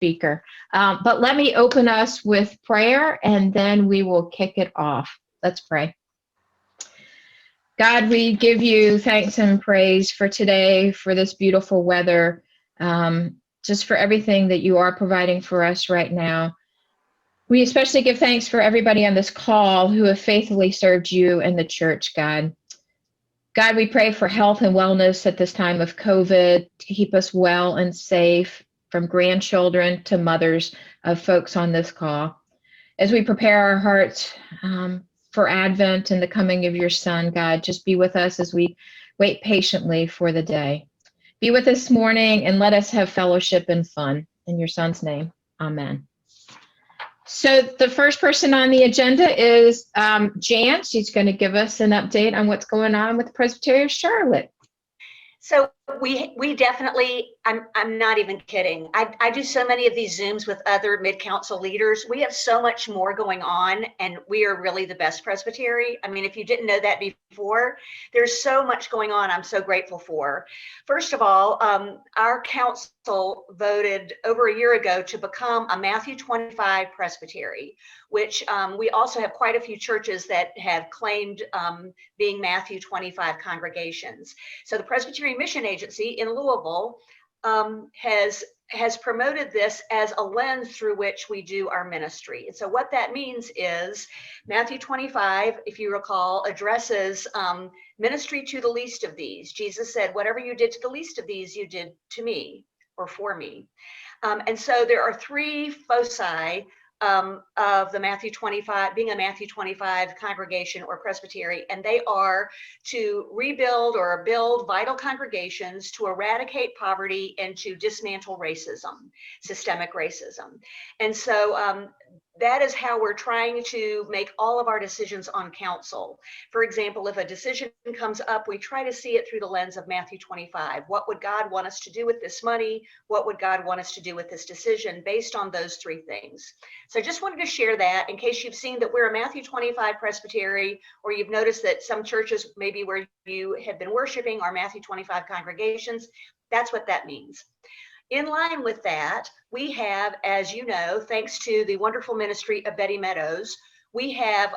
speaker. But let me open us with prayer, and then we will kick it off. Let's pray. God, we give you thanks and praise for today, for this beautiful weather, just for everything that you are providing for us right now. We especially give thanks for everybody on this call who have faithfully served you and the church, God. God, we pray for health and wellness at this time of COVID, to keep us well and safe, from grandchildren to mothers of folks on this call. As we prepare our hearts for Advent and the coming of your Son, God, just be with us as we wait patiently for the day. Be with us this morning and let us have fellowship and fun. In your Son's name, amen. So the first person on the agenda is Jan. She's going to give us an update on what's going on with the Presbytery of Charlotte. So we definitely, I'm not even kidding. I do so many of these Zooms with other mid-council leaders. We have so much more going on, and we are really the best presbytery. I mean, if you didn't know that before, there's so much going on I'm so grateful for. First of all, our council voted over a year ago to become a Matthew 25 presbytery, which we also have quite a few churches that have claimed being Matthew 25 congregations. So the Presbyterian Mission Agency in Louisville has promoted this as a lens through which we do our ministry. And so what that means is Matthew 25, if you recall, addresses ministry to the least of these. Jesus said, whatever you did to the least of these, you did to me or for me. And so there are three foci of the Matthew 25, being a Matthew 25 congregation or presbytery, and they are to rebuild or build vital congregations, to eradicate poverty, and to dismantle racism, systemic racism. And so that is how we're trying to make all of our decisions on council. For example, if a decision comes up, we try to see it through the lens of Matthew 25. What would God want us to do with this money? What would God want us to do with this decision, based on those three things? So I just wanted to share that in case you've seen that we're a Matthew 25 presbytery, or you've noticed that some churches, maybe where you have been worshiping, are Matthew 25 congregations. That's what that means. In line with that, we have, as you know, thanks to the wonderful ministry of Betty Meadows, we have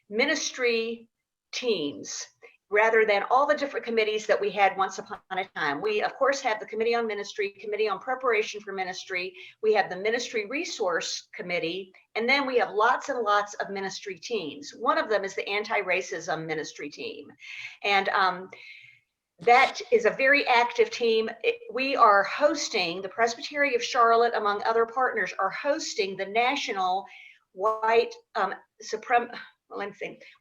ministry teams rather than all the different committees that we had once upon a time. We, of course, have the Committee on Ministry, Committee on Preparation for Ministry, we have the Ministry Resource Committee, and then we have lots and lots of ministry teams. One of them is the Anti-Racism Ministry Team. And that is a very active team. We are hosting, the Presbytery of Charlotte, among other partners, are hosting the National White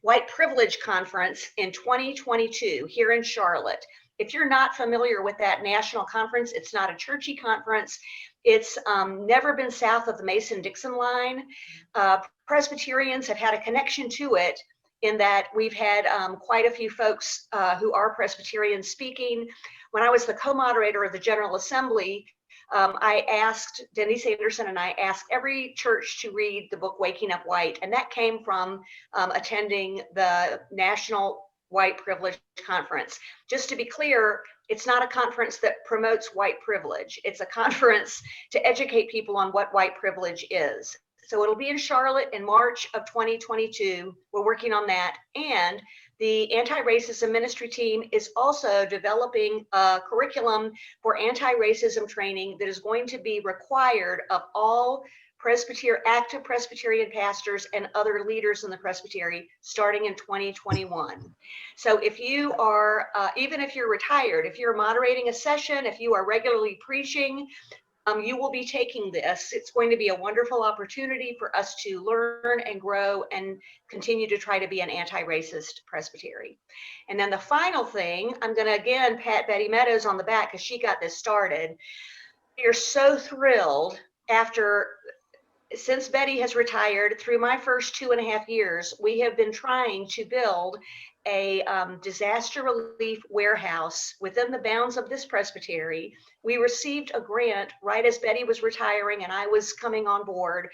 White Privilege Conference in 2022 here in Charlotte. If you're not familiar with that national conference, it's not a churchy conference. It's never been south of the Mason-Dixon line. Presbyterians have had a connection to it, in that we've had quite a few folks who are Presbyterian speaking. When I was the co-moderator of the General Assembly, I asked, Denise Anderson and I asked every church to read the book Waking Up White, and that came from attending the National White Privilege Conference. Just to be clear, it's not a conference that promotes white privilege. It's a conference to educate people on what white privilege is. So it'll be in Charlotte in March of 2022. We're working on that. And the Anti-Racism Ministry Team is also developing a curriculum for anti-racism training that is going to be required of all active Presbyterian pastors and other leaders in the Presbytery starting in 2021. So if you are, even if you're retired, if you're moderating a session, if you are regularly preaching, you will be taking this. It's going to be a wonderful opportunity for us to learn and grow and continue to try to be an anti-racist presbytery. And then the final thing, I'm going to again pat Betty Meadows on the back because she got this started. We are so thrilled since Betty has retired, through my first 2.5 years, we have been trying to build a disaster relief warehouse within the bounds of this presbytery. We received a grant right as Betty was retiring and I was coming on board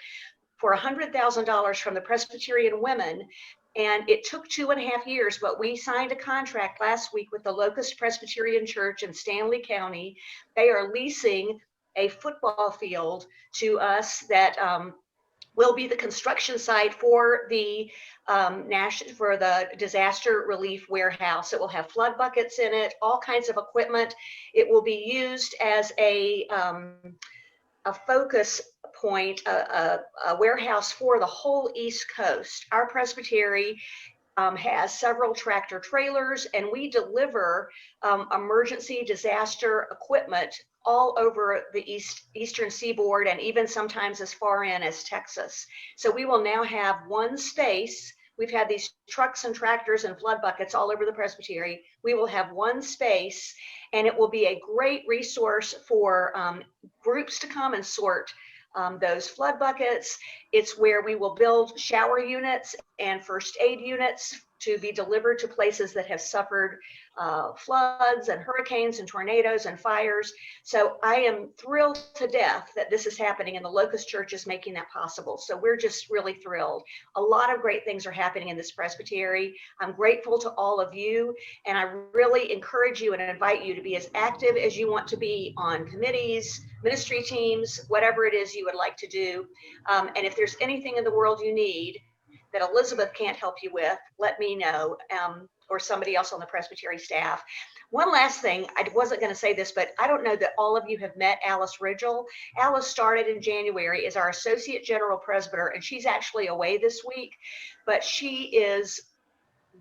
for $100,000 from the Presbyterian Women. And it took 2.5 years, but we signed a contract last week with the Locust Presbyterian Church in Stanley County. They are leasing a football field to us that will be the construction site for the for the disaster relief warehouse. It will have flood buckets in it, all kinds of equipment. It will be used as a focus point, a warehouse for the whole East Coast. Our presbytery has several tractor trailers, and we deliver emergency disaster equipment all over the eastern seaboard, and even sometimes as far in as Texas. So we will now have one space. We've had these trucks and tractors and flood buckets all over the presbytery. We will have one space, and it will be a great resource for groups to come and sort those flood buckets. It's where we will build shower units and first aid units to be delivered to places that have suffered floods and hurricanes and tornadoes and fires. So I am thrilled to death that this is happening, and the Locust Church is making that possible. So we're just really thrilled. A lot of great things are happening in this presbytery. I'm grateful to all of you, and I really encourage you and invite you to be as active as you want to be on committees, ministry teams, whatever it is you would like to do. And if there's anything in the world you need that Elizabeth can't help you with, let me know, or somebody else on the presbytery staff. One last thing, I wasn't going to say this, but I don't know that all of you have met Alice Ridgel. Alice started in January as our Associate General Presbyter, and she's actually away this week, but she is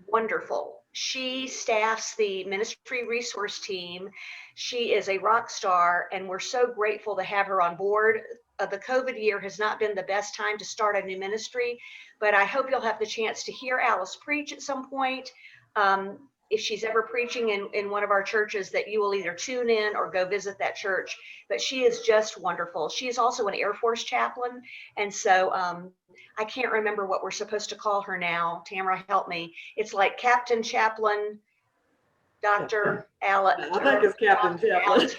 wonderful. She staffs the ministry resource team. She is a rock star, and we're so grateful to have her on board. The COVID year has not been the best time to start a new ministry, but I hope you'll have the chance to hear Alice preach at some point. If she's ever preaching in one of our churches, that you will either tune in or go visit that church. But she is just wonderful. She is also an Air Force chaplain. And so I can't remember what we're supposed to call her now. Tamara, help me. It's like Captain Chaplain, Dr. Allen. I think it's Captain Chaplain.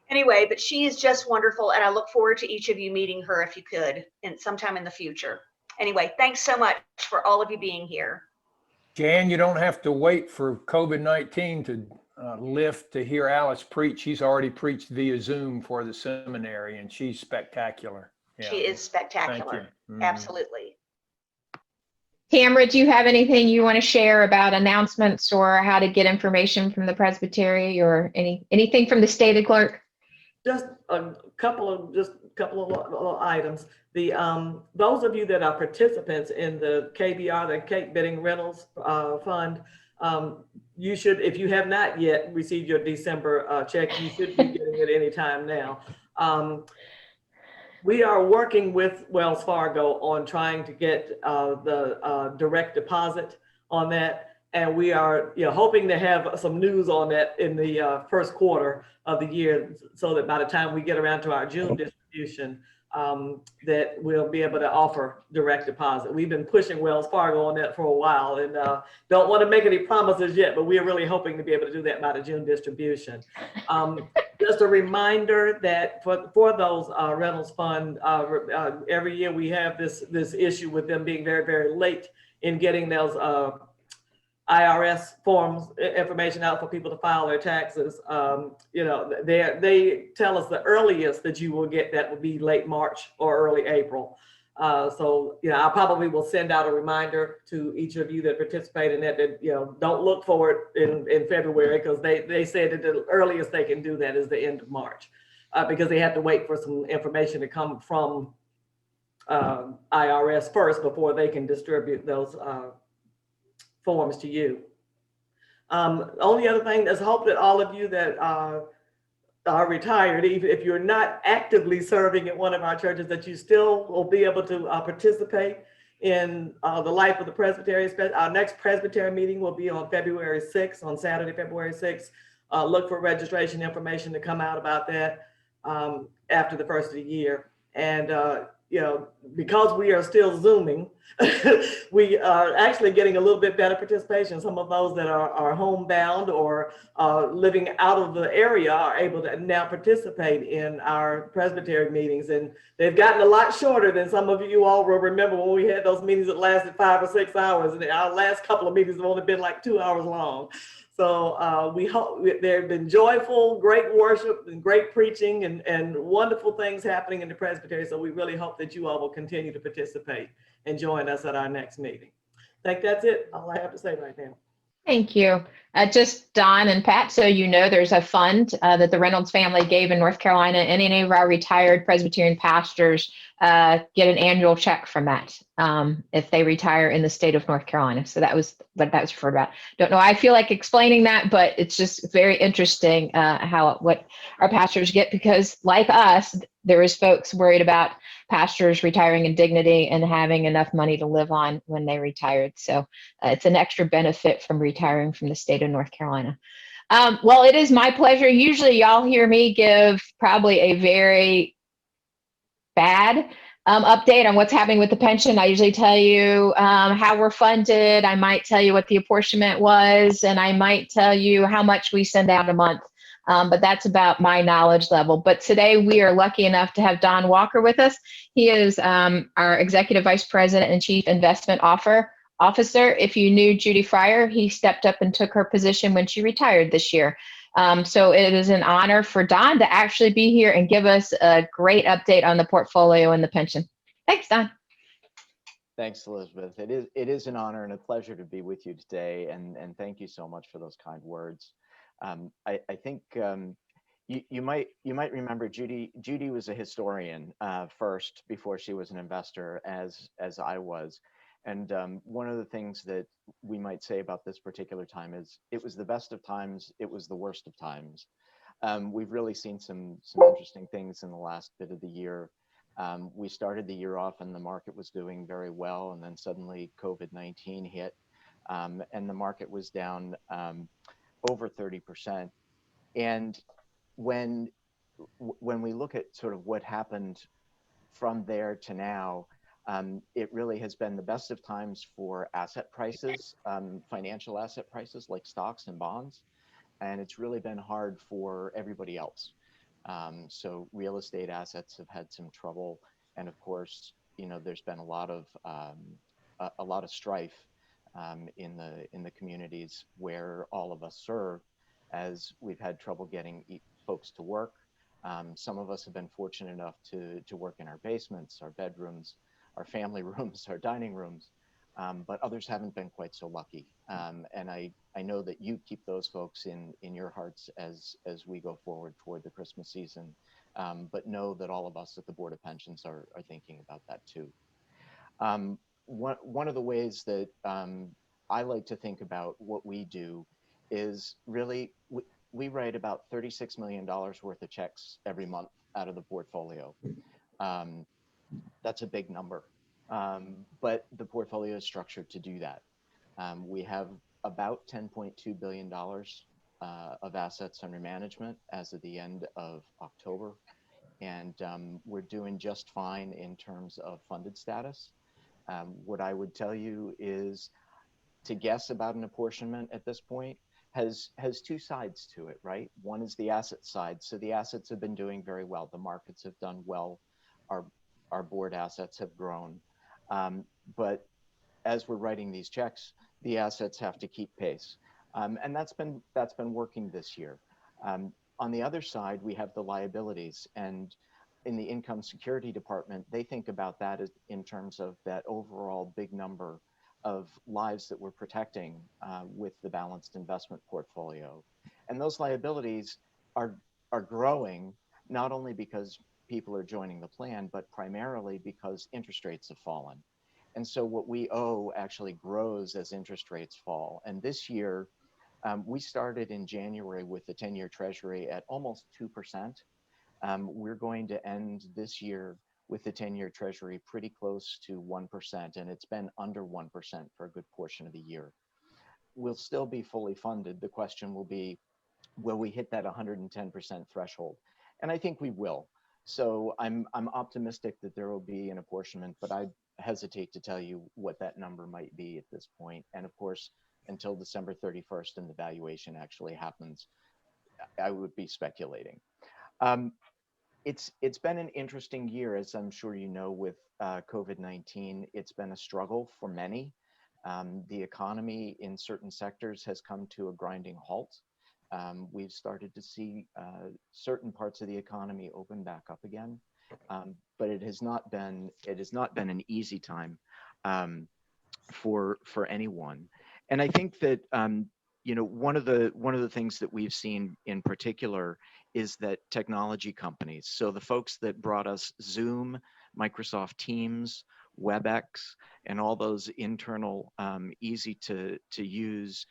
Anyway, but she is just wonderful, and I look forward to each of you meeting her if you could, and sometime in the future. Anyway, thanks so much for all of you being here. Jan, you don't have to wait for COVID-19 to lift to hear Alice preach. She's already preached via Zoom for the seminary, and she's spectacular. Yeah. She is spectacular. Absolutely. Tamara, do you have anything you want to share about announcements or how to get information from the presbytery, or anything from the stated clerk? Just a couple of little items. Those of you that are participants in the KBR, the Cake Bidding Rentals Fund, you should, if you have not yet received your December check, you should be getting it anytime now. We are working with Wells Fargo on trying to get the direct deposit on that. And we are hoping to have some news on that in the first quarter of the year, so that by the time we get around to our June distribution, that we'll be able to offer direct deposit. We've been pushing Wells Fargo on that for a while, and don't want to make any promises yet, but we're really hoping to be able to do that by the June distribution. Just a reminder that for those rentals fund, every year we have this issue with them being very, very late in getting those IRS forms information out for people to file their taxes. They tell us the earliest that you will get that would be late March or early April. So I probably will send out a reminder to each of you that participate in that, don't look for it in February, because they said that the earliest they can do that is the end of March, because they have to wait for some information to come from IRS first before they can distribute those forms to you. Only other thing is, hope that all of you that are retired, even if you're not actively serving at one of our churches, that you still will be able to participate in the life of the presbytery. Our next presbytery meeting will be on February 6th, on Saturday, February 6th. Look for registration information to come out about that after the first of the year. And because we are still Zooming, we are actually getting a little bit better participation. Some of those that are homebound or living out of the area are able to now participate in our presbytery meetings. And they've gotten a lot shorter than some of you all will remember when we had those meetings that lasted 5 or 6 hours. And our last couple of meetings have only been like 2 hours long. So we hope there have been joyful, great worship and great preaching and wonderful things happening in the presbytery. So we really hope that you all will continue to participate and join us at our next meeting. I think that's it. All I have to say right now. Thank you. Just Don and Pat, so you know, there's a fund that the Reynolds family gave in North Carolina, and any of our retired Presbyterian pastors get an annual check from that if they retire in the state of North Carolina. So that was what that was referred about. Don't know. I feel like explaining that, but it's just very interesting what our pastors get, because like us, there is folks worried about pastors retiring in dignity and having enough money to live on when they retired. So it's an extra benefit from retiring from the state of North Carolina. Well, it is my pleasure. Usually y'all hear me give probably a very bad update on what's happening with the pension. I usually tell you how we're funded. I might tell you what the apportionment was, and I might tell you how much we send out a month. But that's about my knowledge level. But today we are lucky enough to have Don Walker with us. He is our Executive Vice President and Chief Investment Officer. If you knew Judy Fryer, he stepped up and took her position when she retired this year. So it is an honor for Don to actually be here and give us a great update on the portfolio and the pension. Thanks, Don. Thanks, Elizabeth. It is an honor and a pleasure to be with you today, and thank you so much for those kind words. I think you might remember Judy. Judy was a historian first before she was an investor, as I was. And one of the things that we might say about this particular time is it was the best of times, it was the worst of times. We've really seen some interesting things in the last bit of the year. We started the year off and the market was doing very well, and then suddenly COVID-19 hit, and the market was down over 30%. And when we look at sort of what happened from there to now, it really has been the best of times for asset prices, financial asset prices like stocks and bonds. And it's really been hard for everybody else. So real estate assets have had some trouble. And of course, you know, there's been a lot of strife in the communities where all of us serve, as we've had trouble getting folks to work. Some of us have been fortunate enough to work in our basements, our bedrooms, our family rooms, our dining rooms, but others haven't been quite so lucky. And I know that you keep those folks in your hearts as we go forward toward the Christmas season, but know that all of us at the Board of Pensions are thinking about that too. One of the ways that I like to think about what we do is really, we write about $36 million worth of checks every month out of the portfolio. That's a big number, but the portfolio is structured to do that. We have about $10.2 billion of assets under management as of the end of October, and we're doing just fine in terms of funded status. What I would tell you is to guess about an apportionment at this point has two sides to it, right? One is the asset side. So the assets have been doing very well. The markets have done well. Our board assets have grown. But as we're writing these checks, the assets have to keep pace. And that's been working this year. On the other side, we have the liabilities, and in the income security department, they think about that as in terms of that overall big number of lives that we're protecting with the balanced investment portfolio. And those liabilities are growing, not only because people are joining the plan, but primarily because interest rates have fallen. And so what we owe actually grows as interest rates fall. And this year, we started in January with the 10-year Treasury at almost 2%. We're going to end this year with the 10-year Treasury pretty close to 1%, and it's been under 1% for a good portion of the year. We'll still be fully funded. The question will be, will we hit that 110% threshold? And I think we will. So I'm optimistic that there will be an apportionment, but I hesitate to tell you what that number might be at this point. And of course, until December 31st and the valuation actually happens, I would be speculating. Um, it's been an interesting year, as I'm sure you know, with COVID-19. It's been a struggle for many. The economy in certain sectors has come to a grinding halt. We've started to see certain parts of the economy open back up again, but it has not been an easy time for anyone. And I think that one of the things that we've seen in particular is that technology companies, so the folks that brought us Zoom, Microsoft Teams, WebEx, and all those internal easy to use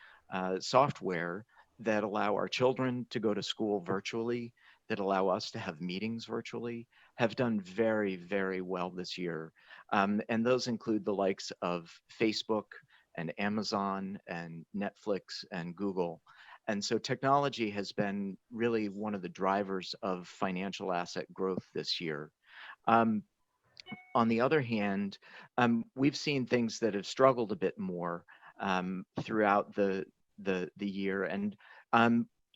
software that allow our children to go to school virtually, that allow us to have meetings virtually, have done very, very well this year. And those include the likes of Facebook and Amazon and Netflix and Google. And so technology has been really one of the drivers of financial asset growth this year. On the other hand, we've seen things that have struggled a bit more throughout the year. And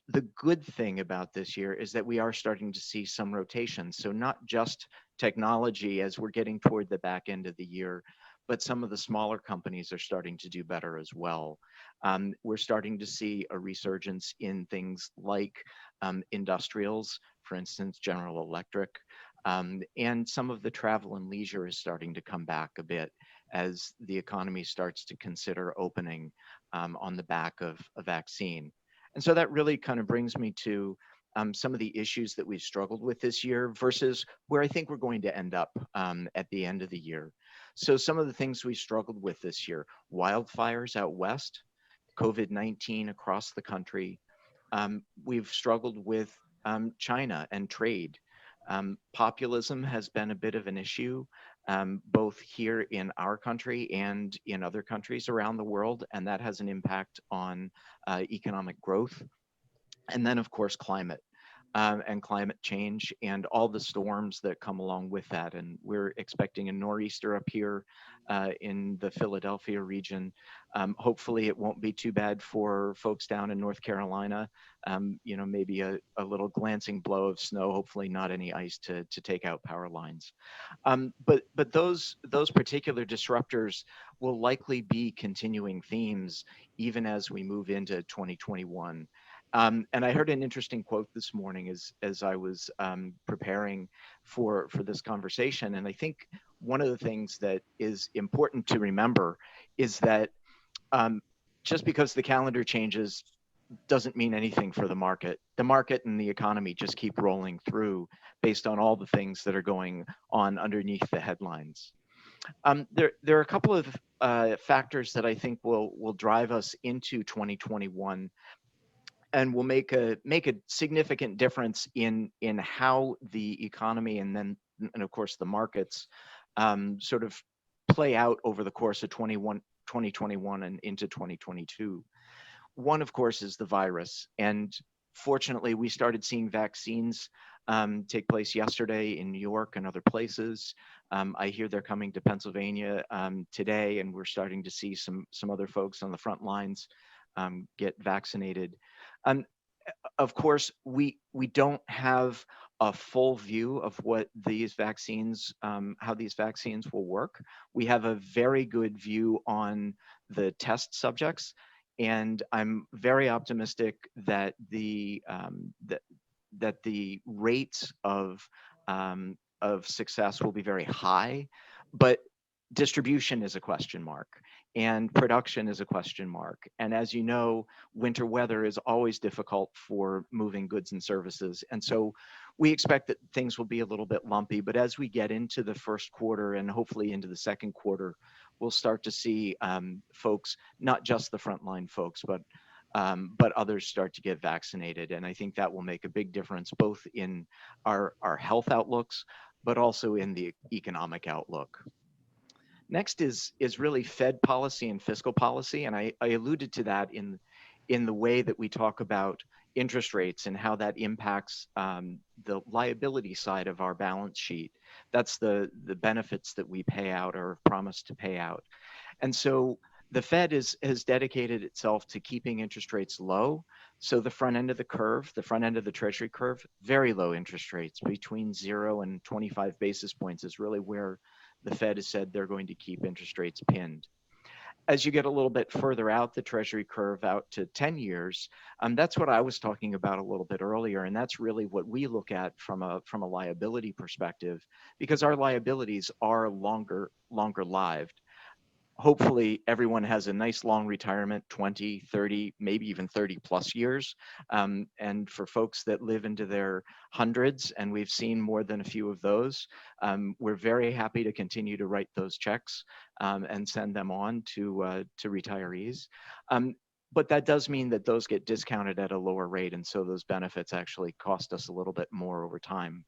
the good thing about this year is that we are starting to see some rotation. So not just technology as we're getting toward the back end of the year, but some of the smaller companies are starting to do better as well. We're starting to see a resurgence in things like industrials, for instance, General Electric, and some of the travel and leisure is starting to come back a bit as the economy starts to consider opening on the back of a vaccine. And so that really kind of brings me to some of the issues that we've struggled with this year versus where I think we're going to end up at the end of the year. So some of the things we struggled with this year: wildfires out west, COVID-19 across the country. We've struggled with China and trade. Populism has been a bit of an issue, both here in our country and in other countries around the world, and that has an impact on economic growth. And then, of course, climate and climate change and all the storms that come along with that. And we're expecting a nor'easter up here in the Philadelphia region. Hopefully it won't be too bad for folks down in North Carolina. Maybe a little glancing blow of snow, hopefully not any ice to take out power lines. But those particular disruptors will likely be continuing themes even as we move into 2021. And I heard an interesting quote this morning as I was preparing for this conversation. And I think one of the things that is important to remember is that just because the calendar changes doesn't mean anything for the market. The market and the economy just keep rolling through based on all the things that are going on underneath the headlines. There are a couple of factors that I think will drive us into 2021 and will make a significant difference in how the economy and of course the markets sort of play out over the course of 2021 and into 2022. One, of course, is the virus, and fortunately we started seeing vaccines take place yesterday in New York and other places. I hear they're coming to Pennsylvania today, and we're starting to see some other folks on the front lines get vaccinated. Of course, we don't have a full view of what these vaccines, how these vaccines will work. We have a very good view on the test subjects, and I'm very optimistic that the rates of success will be very high, but distribution is a question mark and production is a question mark. And as you know, winter weather is always difficult for moving goods and services. And so we expect that things will be a little bit lumpy, but as we get into the first quarter and hopefully into the second quarter, we'll start to see folks, not just the frontline folks, but others start to get vaccinated. And I think that will make a big difference both in our health outlooks, but also in the economic outlook. Next is really Fed policy and fiscal policy. And I alluded to that in the way that we talk about interest rates and how that impacts the liability side of our balance sheet. That's the benefits that we pay out or promise to pay out. And so the Fed has dedicated itself to keeping interest rates low. So the front end of the curve, the front end of the Treasury curve, very low interest rates, between 0 and 25 basis points is really where the Fed has said they're going to keep interest rates pinned. As you get a little bit further out the Treasury curve, out to 10 years, that's what I was talking about a little bit earlier, and that's really what we look at from a liability perspective, because our liabilities are longer lived. Hopefully everyone has a nice long retirement, 20, 30, maybe even 30 plus years. And for folks that live into their hundreds, and we've seen more than a few of those, we're very happy to continue to write those checks and send them on to retirees. But that does mean that those get discounted at a lower rate. And so those benefits actually cost us a little bit more over time.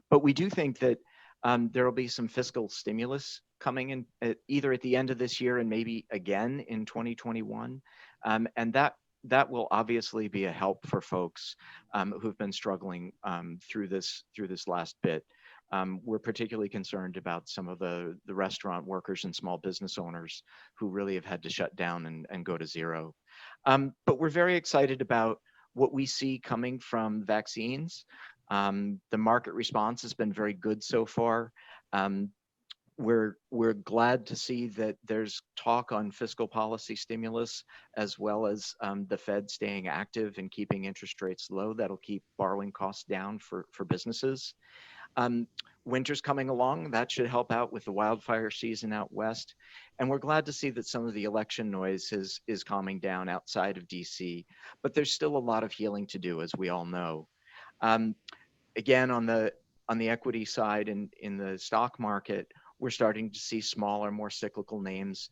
But we do think that there will be some fiscal stimulus coming in either at the end of this year and maybe again in 2021. And that will obviously be a help for folks who've been struggling through this last bit. We're particularly concerned about some of the restaurant workers and small business owners who really have had to shut down and go to zero. But we're very excited about what we see coming from vaccines. The market response has been very good so far. We're glad to see that there's talk on fiscal policy stimulus, as well as the Fed staying active and keeping interest rates low. That'll keep borrowing costs down for businesses. Winter's coming along. That should help out with the wildfire season out west. And we're glad to see that some of the election noise is calming down outside of DC, but there's still a lot of healing to do, as we all know. Again, on the equity side and in the stock market, we're starting to see smaller, more cyclical names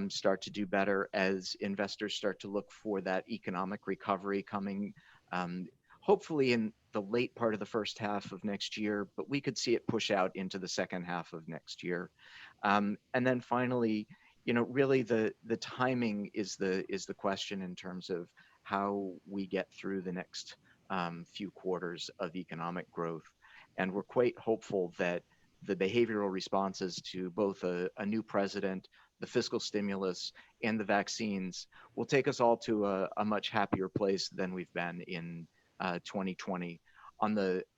start to do better as investors start to look for that economic recovery coming, hopefully in the late part of the first half of next year, but we could see it push out into the second half of next year. And then finally, really the timing is the question in terms of how we get through the next few quarters of economic growth. And we're quite hopeful that the behavioral responses to both a new president, the fiscal stimulus, and the vaccines will take us all to a much happier place than we've been in 2020.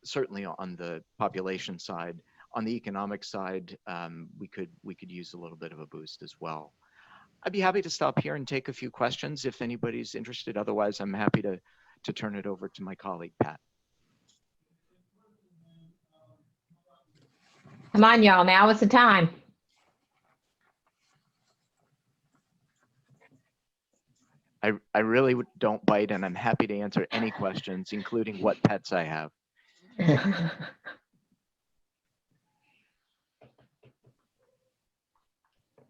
Certainly on the population side. On the economic side, we could use a little bit of a boost as well. I'd be happy to stop here and take a few questions if anybody's interested. Otherwise, I'm happy to turn it over to my colleague, Pat. Come on, y'all. Now is the time. I really don't bite, and I'm happy to answer any questions, including what pets I have.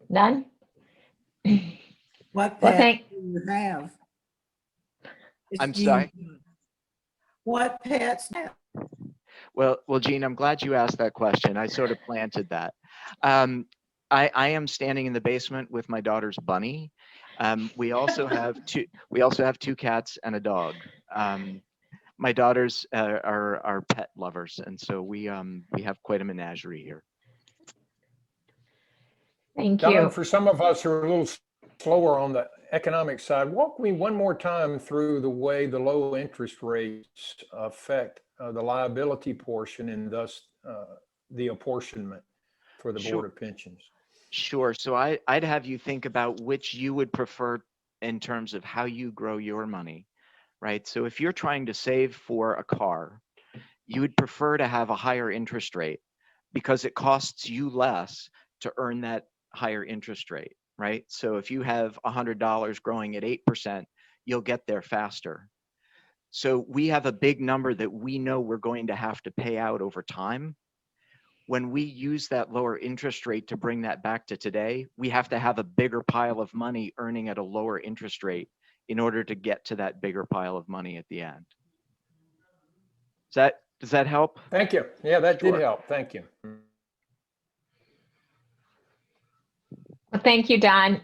None? What Well, pets do you have? I'm sorry? What pets do you have? Well, Gene, I'm glad you asked that question. I sort of planted that. I am standing in the basement with my daughter's bunny. We also have two cats and a dog. My daughters are pet lovers, and so we have quite a menagerie here. Thank Don, you. for some of us who are a little slower on the economic side, walk me one more time through the way the low interest rates affect the liability portion and thus the apportionment for the Board of Pensions. Sure. So I'd have you think about which you would prefer in terms of how you grow your money, right? So if you're trying to save for a car, you would prefer to have a higher interest rate because it costs you less to earn that higher interest rate, right? So if you have $100 growing at 8%, you'll get there faster. So we have a big number that we know we're going to have to pay out over time. When we use that lower interest rate to bring that back to today, we have to have a bigger pile of money earning at a lower interest rate in order to get to that bigger pile of money at the end. Does that help? Thank you. Yeah, that did help. Thank you. Well, thank you, Don.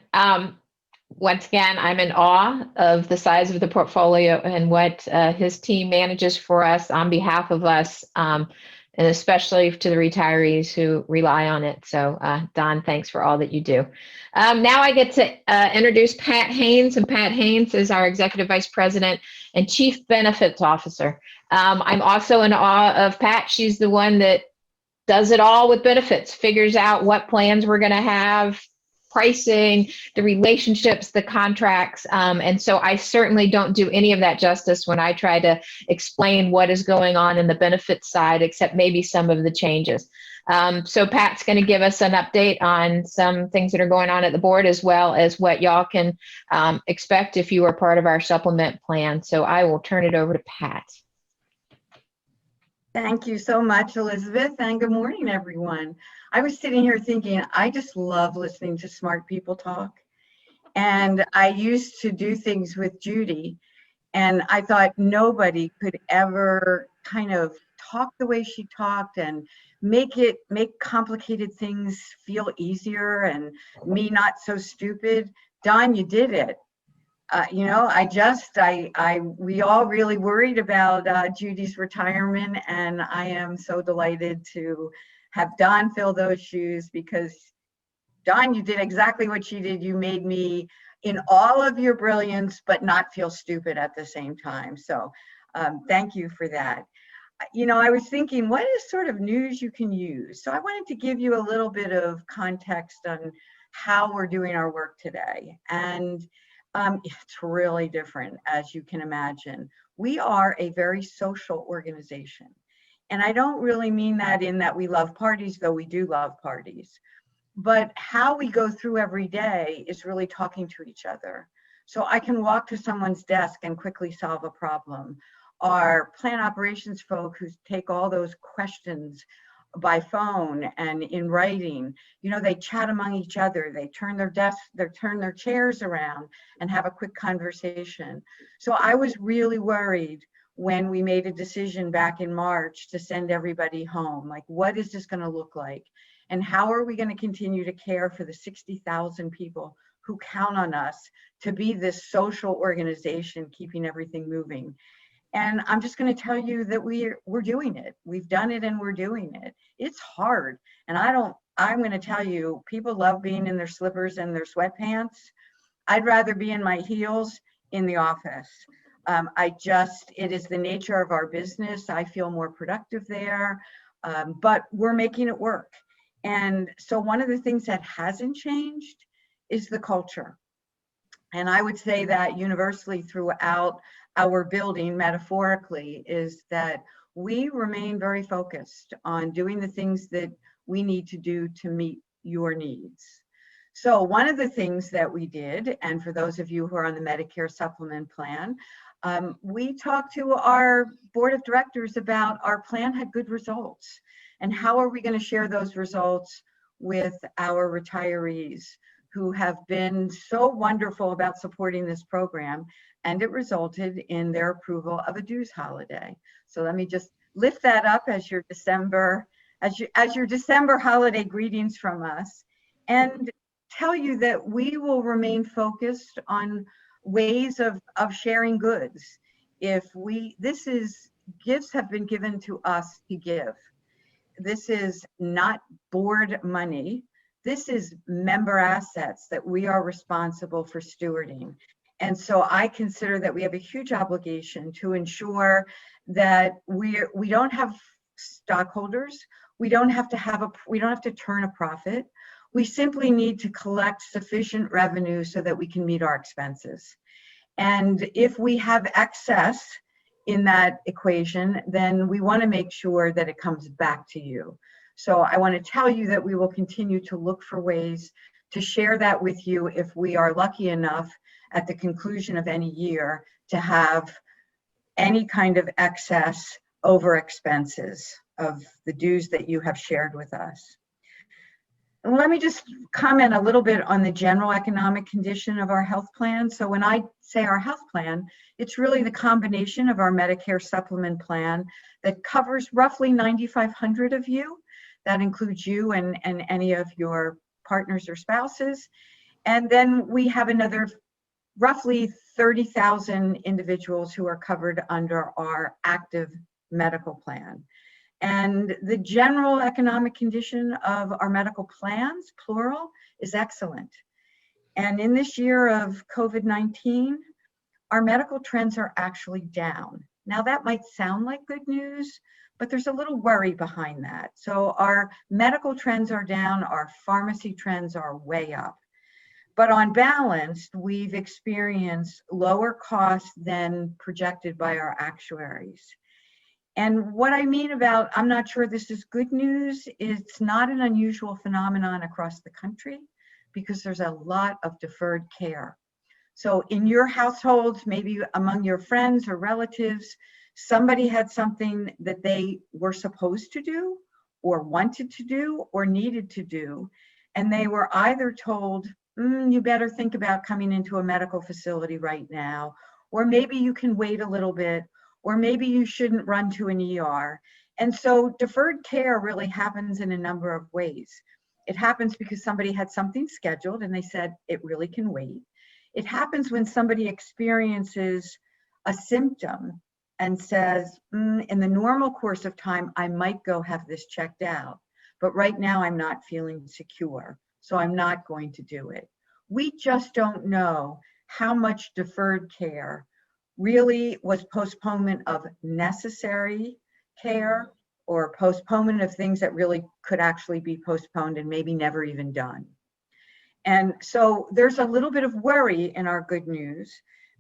Once again, I'm in awe of the size of the portfolio and what his team manages for us on behalf of us, and especially to the retirees who rely on it. So, Don, thanks for all that you do. Now I get to introduce Pat Haynes, and Pat Haynes is our Executive Vice President and Chief Benefits Officer. I'm also in awe of Pat. She's the one that does it all with benefits, figures out what plans we're going to have, pricing, the relationships, the contracts. And so I certainly don't do any of that justice when I try to explain what is going on in the benefits side, except maybe some of the changes. So Pat's going to give us an update on some things that are going on at the board, as well as what y'all can expect if you are part of our supplement plan. So I will turn it over to Pat. Thank you so much, Elizabeth, and good morning, everyone. I was sitting here thinking, I just love listening to smart people talk. And I used to do things with Judy, and I thought nobody could ever kind of talk the way she talked and make complicated things feel easier and me not so stupid. Don, you did it. You know, we all really worried about Judy's retirement, and I am so delighted to have Don fill those shoes, because Don, you did exactly what she did. You made me in all of your brilliance, but not feel stupid at the same time. So thank you for that. You know, I was thinking, what is sort of news you can use? So I wanted to give you a little bit of context on how we're doing our work today. And it's really different, as you can imagine. We are a very social organization. And I don't really mean that in that we love parties, though we do love parties. But how we go through every day is really talking to each other. So I can walk to someone's desk and quickly solve a problem. Our plan operations folk who take all those questions by phone and in writing, you know, they chat among each other, they turn their chairs around and have a quick conversation. So I was really worried when we made a decision back in March to send everybody home. Like, what is this going to look like? And how are we going to continue to care for the 60,000 people who count on us to be this social organization, keeping everything moving? And I'm just going to tell you that we're doing it. We've done it and we're doing it. It's hard. And I'm going to tell you, people love being in their slippers and their sweatpants. I'd rather be in my heels in the office. It is the nature of our business. I feel more productive there, but we're making it work. And so one of the things that hasn't changed is the culture. And I would say that universally throughout our building, metaphorically, is that we remain very focused on doing the things that we need to do to meet your needs. So one of the things that we did, and for those of you who are on the Medicare supplement plan, we talked to our board of directors about our plan had good results, and how are we going to share those results with our retirees who have been so wonderful about supporting this program, and it resulted in their approval of a dues holiday. So let me just lift that up as your December holiday greetings from us, and tell you that we will remain focused on ways of sharing goods. Gifts have been given to us to give. This is not board money. This is member assets that we are responsible for stewarding. And so I consider that we have a huge obligation to ensure that we don't have stockholders. We don't have to turn a profit. We simply need to collect sufficient revenue so that we can meet our expenses. And if we have excess in that equation, then we want to make sure that it comes back to you. So I want to tell you that we will continue to look for ways to share that with you if we are lucky enough at the conclusion of any year to have any kind of excess over expenses of the dues that you have shared with us. Let me just comment a little bit on the general economic condition of our health plan. So when I say our health plan, it's really the combination of our Medicare supplement plan that covers roughly 9,500 of you. That includes you and any of your partners or spouses. And then we have another roughly 30,000 individuals who are covered under our active medical plan. And the general economic condition of our medical plans, plural, is excellent. And in this year of COVID-19, our medical trends are actually down. Now that might sound like good news, but there's a little worry behind that. So our medical trends are down, our pharmacy trends are way up. But on balance, we've experienced lower costs than projected by our actuaries. And what I mean about, I'm not sure this is good news, it's not an unusual phenomenon across the country because there's a lot of deferred care. So in your households, maybe among your friends or relatives, somebody had something that they were supposed to do or wanted to do or needed to do. And they were either told, you better think about coming into a medical facility right now, or maybe you can wait a little bit, or maybe you shouldn't run to an ER. And so deferred care really happens in a number of ways. It happens because somebody had something scheduled and they said, it really can wait. It happens when somebody experiences a symptom and says, in the normal course of time, I might go have this checked out, but right now I'm not feeling secure, so I'm not going to do it. We just don't know how much deferred care really was postponement of necessary care or postponement of things that really could actually be postponed and maybe never even done. And so there's a little bit of worry in our good news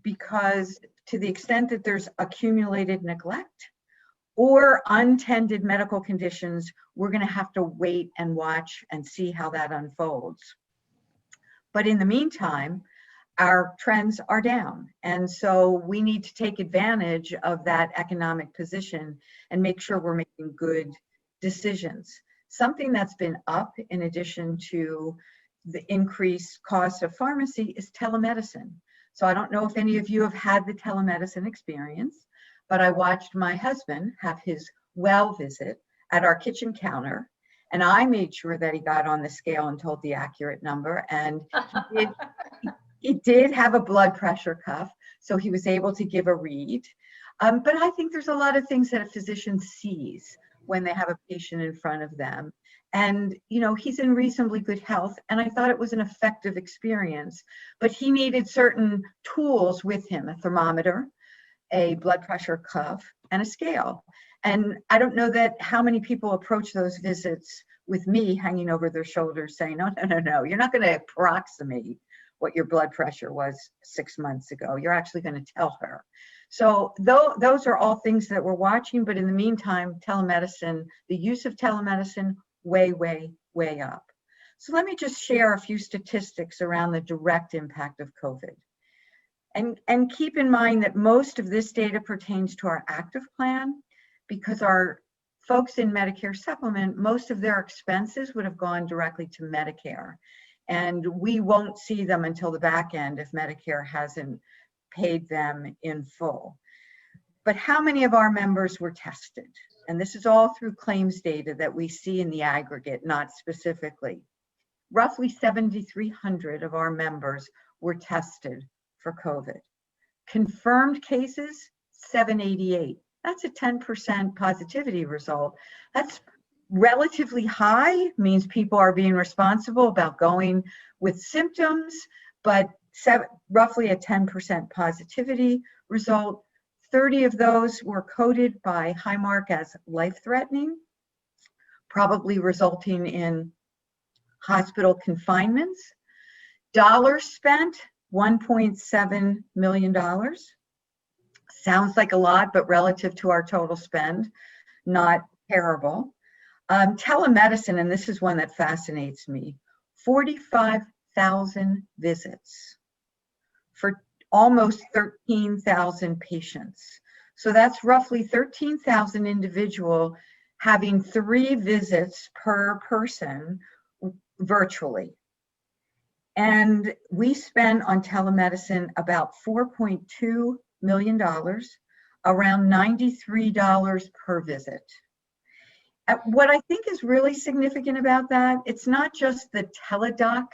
because to the extent that there's accumulated neglect or untended medical conditions, we're going to have to wait and watch and see how that unfolds. But in the meantime, our trends are down. And so we need to take advantage of that economic position and make sure we're making good decisions. Something that's been up in addition to the increased cost of pharmacy is telemedicine. So I don't know if any of you have had the telemedicine experience, but I watched my husband have his well visit at our kitchen counter, and I made sure that he got on the scale and told the accurate number. And he did have a blood pressure cuff, so he was able to give a read. But I think there's a lot of things that a physician sees when they have a patient in front of them. And, you know, he's in reasonably good health, and I thought it was an effective experience, but he needed certain tools with him, a thermometer, a blood pressure cuff, and a scale. And I don't know that how many people approach those visits with me hanging over their shoulders saying, no, you're not going to approximate what your blood pressure was 6 months ago. You're actually going to tell her. So those are all things that we're watching, but in the meantime, telemedicine, the use of telemedicine, way up. So let me just share a few statistics around the direct impact of COVID. And keep in mind that most of this data pertains to our active plan because our folks in Medicare supplement, most of their expenses would have gone directly to Medicare. And we won't see them until the back end if Medicare hasn't paid them in full. But how many of our members were tested? And this is all through claims data that we see in the aggregate, not specifically. Roughly 7,300 of our members were tested for COVID. Confirmed cases, 788. That's a 10% positivity result. That's relatively high, means people are being responsible about going with symptoms, but roughly a 10% positivity result. 30 of those were coded by Highmark as life-threatening, probably resulting in hospital confinements. Dollars spent, $1.7 million. Sounds like a lot, but relative to our total spend, not terrible. Telemedicine, and this is one that fascinates me, 45,000 visits for almost 13,000 patients. So that's roughly 13,000 individual having 3 visits per person virtually. And we spent on telemedicine about $4.2 million, around $93 per visit. What I think is really significant about that, it's not just the teledoc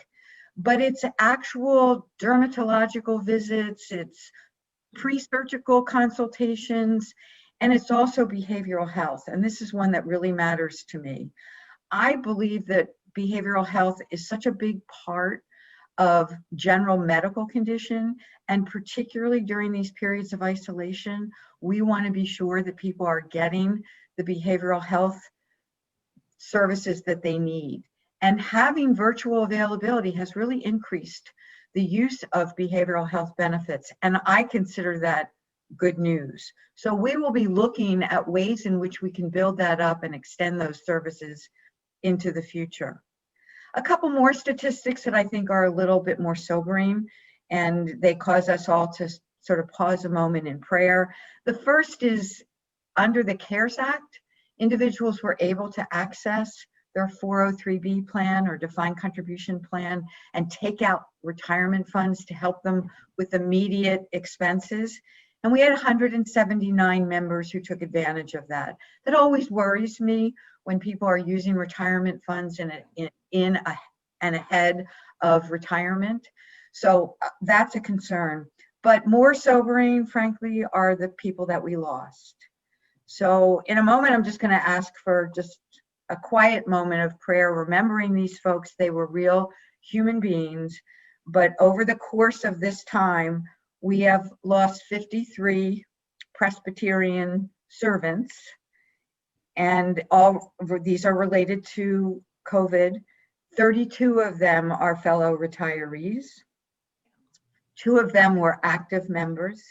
but it's actual dermatological visits, it's pre-surgical consultations, and it's also behavioral health. And this is one that really matters to me. I believe that behavioral health is such a big part of general medical condition, and particularly during these periods of isolation, we want to be sure that people are getting the behavioral health services that they need. And having virtual availability has really increased the use of behavioral health benefits, and I consider that good news. So we will be looking at ways in which we can build that up and extend those services into the future. A couple more statistics that I think are a little bit more sobering, and they cause us all to sort of pause a moment in prayer. The first is, under the CARES Act, individuals were able to access their 403B plan or defined contribution plan and take out retirement funds to help them with immediate expenses. And we had 179 members who took advantage of that. That always worries me when people are using retirement funds in and ahead of retirement. So that's a concern. But more sobering, frankly, are the people that we lost. So in a moment, I'm just going to ask for just a quiet moment of prayer, remembering these folks. They were real human beings, but over the course of this time, we have lost 53 Presbyterian servants, and all these are related to COVID. 32 of them are fellow retirees. 2 of them were active members,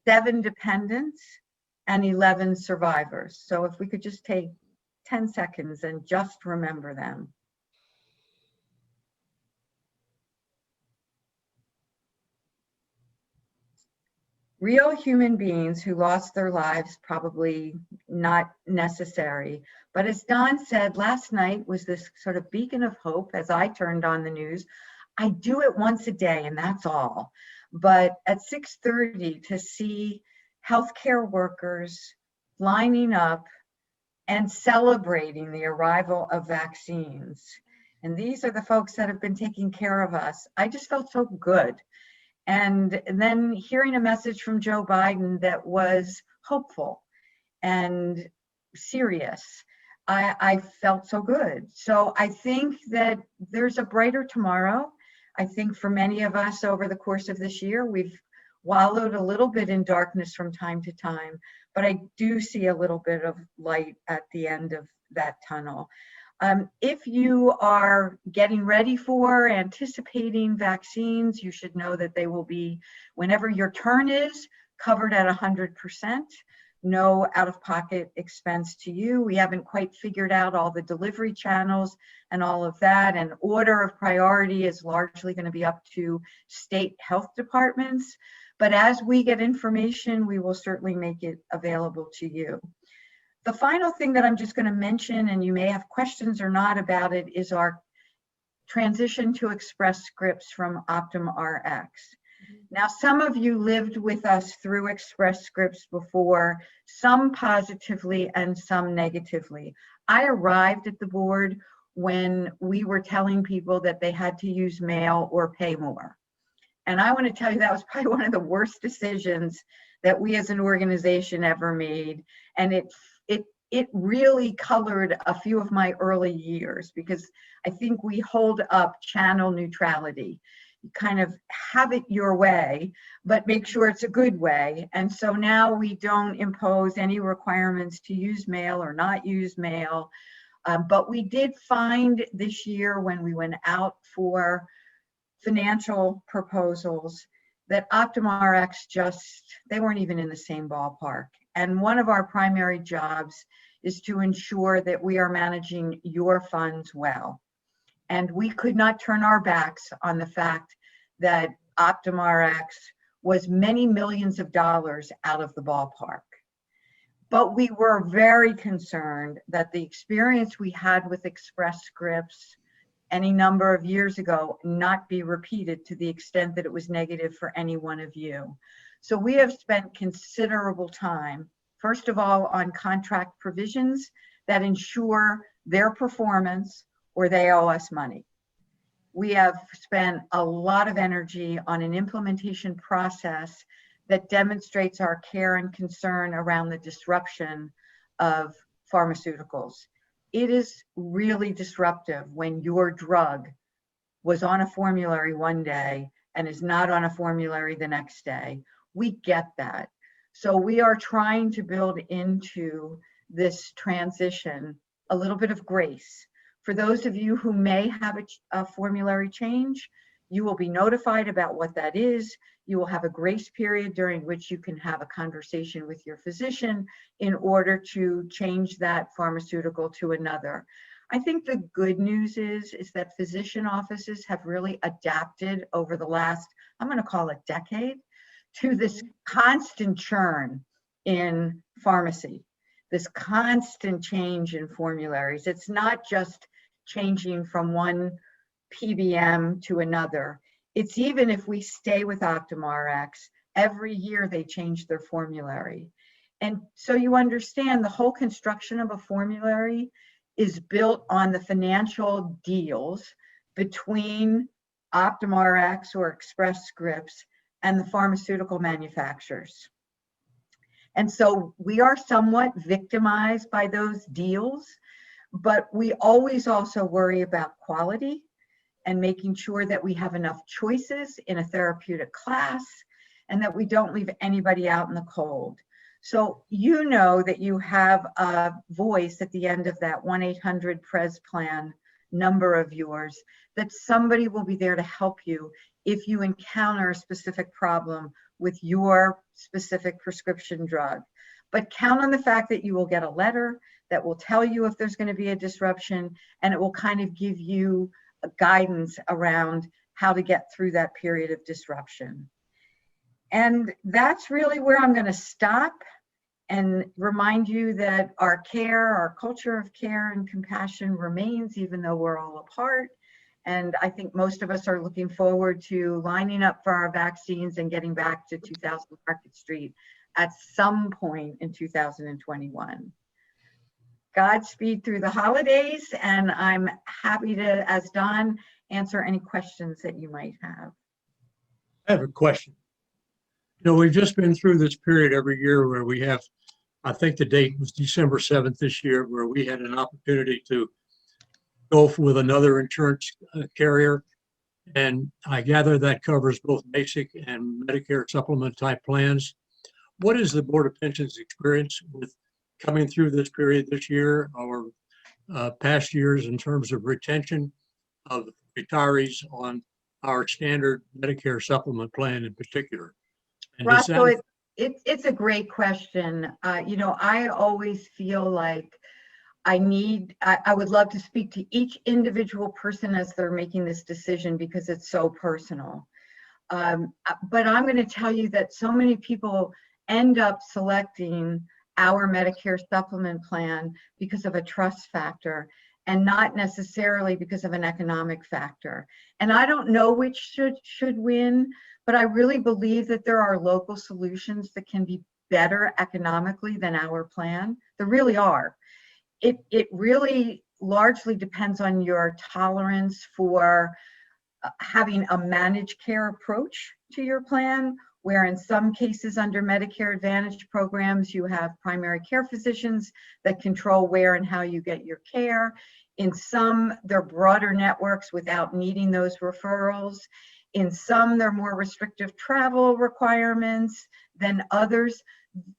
7 dependents, and 11 survivors. So if we could just take 10 seconds and just remember them. Real human beings who lost their lives, probably not necessary. But as Don said, last night was this sort of beacon of hope as I turned on the news. I do it once a day and that's all. But at 6:30 to see healthcare workers lining up and celebrating the arrival of vaccines. And these are the folks that have been taking care of us. I just felt so good. And then hearing a message from Joe Biden that was hopeful and serious, I felt so good. So I think that there's a brighter tomorrow. I think for many of us over the course of this year, we've wallowed a little bit in darkness from time to time, but I do see a little bit of light at the end of that tunnel. If you are getting ready for, anticipating vaccines, you should know that they will be, whenever your turn is, covered at 100%. No out-of-pocket expense to you. We haven't quite figured out all the delivery channels and all of that, and order of priority is largely going to be up to state health departments. But as we get information, we will certainly make it available to you. The final thing that I'm just going to mention, and you may have questions or not about it, is our transition to Express Scripts from Optum Rx. Now, some of you lived with us through Express Scripts before, some positively and some negatively. I arrived at the board when we were telling people that they had to use mail or pay more. And I want to tell you that was probably one of the worst decisions that we as an organization ever made. And it really colored a few of my early years, because I think we hold up channel neutrality. You kind of have it your way, but make sure it's a good way. And so now we don't impose any requirements to use mail or not use mail. But we did find this year when we went out for financial proposals that Optum Rx they weren't even in the same ballpark. And one of our primary jobs is to ensure that we are managing your funds well. And we could not turn our backs on the fact that Optum Rx was many millions of dollars out of the ballpark. But we were very concerned that the experience we had with Express Scripts any number of years ago not be repeated to the extent that it was negative for any one of you. So we have spent considerable time, first of all, on contract provisions that ensure their performance or they owe us money. we have spent a lot of energy on an implementation process that demonstrates our care and concern around the disruption of pharmaceuticals. It is really disruptive when your drug was on a formulary one day and is not on a formulary the next day. We get that. So we are trying to build into this transition a little bit of grace. For those of you who may have a formulary change, you will be notified about what that is. You will have a grace period during which you can have a conversation with your physician in order to change that pharmaceutical to another. I think the good news is that physician offices have really adapted over the last, I'm going to call it decade, to this constant churn in pharmacy, this constant change in formularies. It's not just changing from one PBM to another. It's even if we stay with OptumRx, every year they change their formulary. And so you understand the whole construction of a formulary is built on the financial deals between OptumRx or Express Scripts and the pharmaceutical manufacturers. And so we are somewhat victimized by those deals, but we always also worry about quality and making sure that we have enough choices in a therapeutic class and that we don't leave anybody out in the cold. So you know that you have a voice at the end of that 1-800-PRES plan number of yours, that somebody will be there to help you if you encounter a specific problem with your specific prescription drug. But count on the fact that you will get a letter that will tell you if there's going to be a disruption, and it will kind of give you a guidance around how to get through that period of disruption. And that's really where I'm going to stop and remind you that our care, our culture of care and compassion remains, even though we're all apart. And I think most of us are looking forward to lining up for our vaccines and getting back to 2000 Market Street at some point in 2021. Godspeed through the holidays, and I'm happy to, as Don, answer any questions that you might have. I have a question. You know, we've just been through this period every year where we have, I think the date was December 7th this year, where we had an opportunity to go with another insurance carrier. And I gather that covers both basic and Medicare supplement type plans. What is the Board of Pensions experience with coming through this period this year or past years in terms of retention of retirees on our standard Medicare supplement plan in particular? And Roscoe, it's a great question. You know, I always feel like I would love to speak to each individual person as they're making this decision because it's so personal. But I'm going to tell you that so many people end up selecting our Medicare supplement plan because of a trust factor and not necessarily because of an economic factor. And I don't know which should win, but I really believe that there are local solutions that can be better economically than our plan. There really are. It really largely depends on your tolerance for having a managed care approach to your plan, where in some cases under Medicare Advantage programs, you have primary care physicians that control where and how you get your care. In some, they're broader networks without needing those referrals. In some, they're more restrictive travel requirements than others.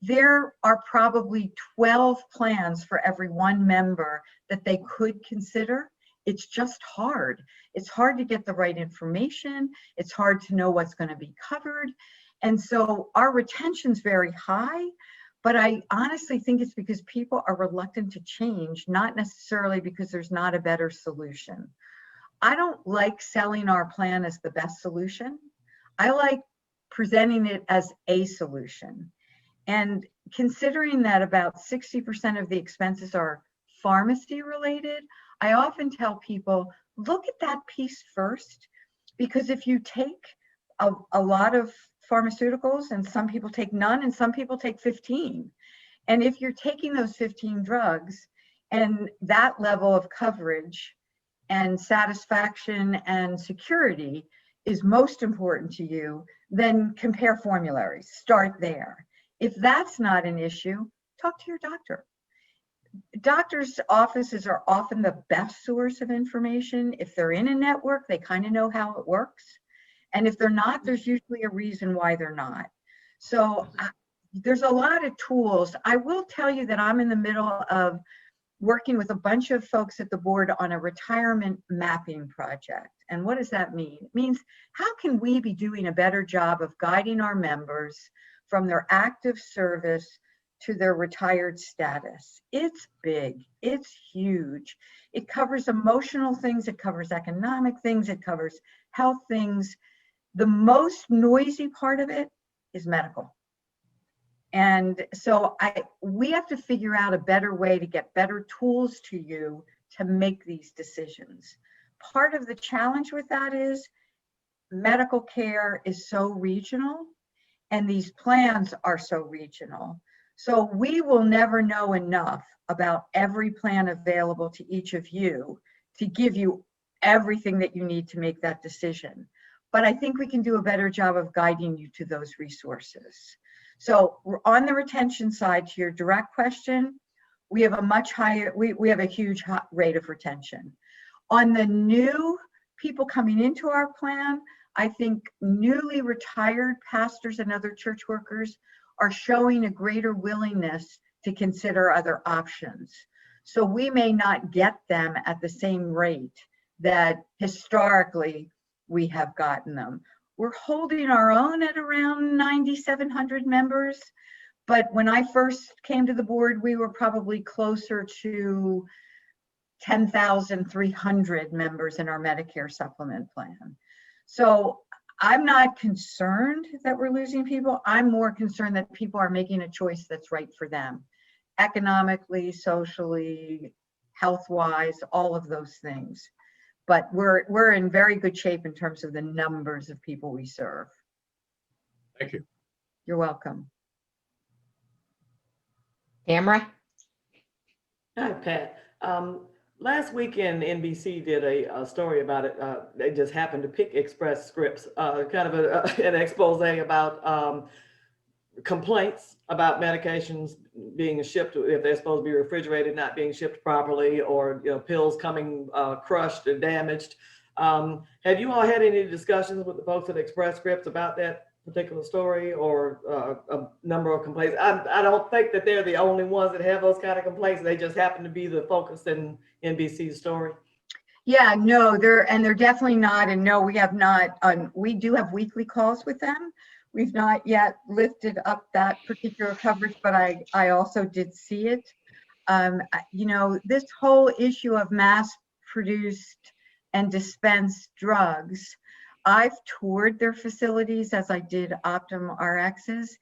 There are probably 12 plans for every one member that they could consider. It's just hard. It's hard to get the right information. It's hard to know what's going to be covered. And so our retention's very high, but I honestly think it's because people are reluctant to change, not necessarily because there's not a better solution. I don't like selling our plan as the best solution. I like presenting it as a solution. And considering that about 60% of the expenses are pharmacy related, I often tell people, look at that piece first, because if you take a lot of pharmaceuticals, and some people take none and some people take 15. And if you're taking those 15 drugs and that level of coverage, and satisfaction and security is most important to you, then compare formularies. Start there. If that's not an issue, talk to your doctor. Doctors' offices are often the best source of information. If they're in a network, they kind of know how it works. And if they're not, there's usually a reason why they're not. So there's a lot of tools. I will tell you that I'm in the middle of working with a bunch of folks at the board on a retirement mapping project. And what does that mean? It means, how can we be doing a better job of guiding our members from their active service to their retired status? It's big, it's huge. It covers emotional things, it covers economic things, it covers health things. The most noisy part of it is medical. And so we have to figure out a better way to get better tools to you to make these decisions. Part of the challenge with that is medical care is so regional and these plans are so regional. So we will never know enough about every plan available to each of you to give you everything that you need to make that decision. But I think we can do a better job of guiding you to those resources. So we're on the retention side, to your direct question, we have a much higher, we have a huge rate of retention. On the new people coming into our plan, I think newly retired pastors and other church workers are showing a greater willingness to consider other options. So we may not get them at the same rate that historically we have gotten them. We're holding our own at around 9,700 members. But when I first came to the board, we were probably closer to 10,300 members in our Medicare supplement plan. So I'm not concerned that we're losing people. I'm more concerned that people are making a choice that's right for them, economically, socially, health-wise, all of those things. But we're in very good shape in terms of the numbers of people we serve. Thank you. You're welcome. Tamara? Hi, Pat. Last weekend, NBC did a story about it. They just happened to pick Express Scripts, kind of an expose about complaints about medications being shipped, if they're supposed to be refrigerated, not being shipped properly, or pills coming crushed or damaged. Have you all had any discussions with the folks at Express Scripts about that particular story, or a number of complaints? I don't think that they're the only ones that have those kind of complaints. They just happen to be the focus in NBC's story. Yeah, no, they're definitely not. And no, we have not. We do have weekly calls with them. We've not yet lifted up that particular coverage, but I also did see it. This whole issue of mass-produced and dispensed drugs, I've toured their facilities as I did Optum RX's,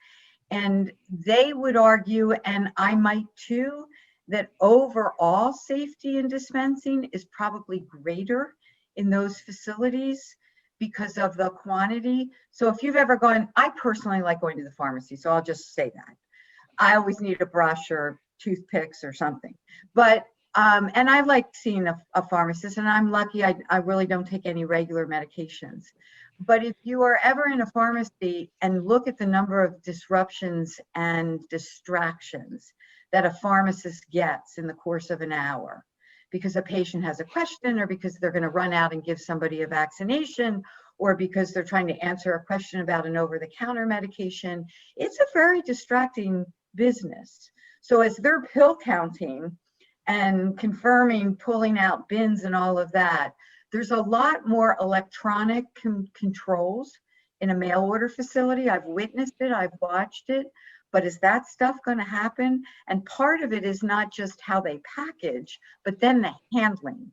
and they would argue, and I might too, that overall safety in dispensing is probably greater in those facilities because of the quantity. So if you've ever gone, I personally like going to the pharmacy, so I'll just say that. I always need a brush or toothpicks or something. But, and I like seeing a pharmacist, and I'm lucky I really don't take any regular medications. But if you are ever in a pharmacy and look at the number of disruptions and distractions that a pharmacist gets in the course of an hour, because a patient has a question, or because they're going to run out and give somebody a vaccination, or because they're trying to answer a question about an over-the-counter medication, it's a very distracting business. So as they're pill counting and confirming, pulling out bins and all of that, there's a lot more electronic controls in a mail order facility. I've witnessed it, I've watched it. But is that stuff going to happen? And part of it is not just how they package, but then the handling.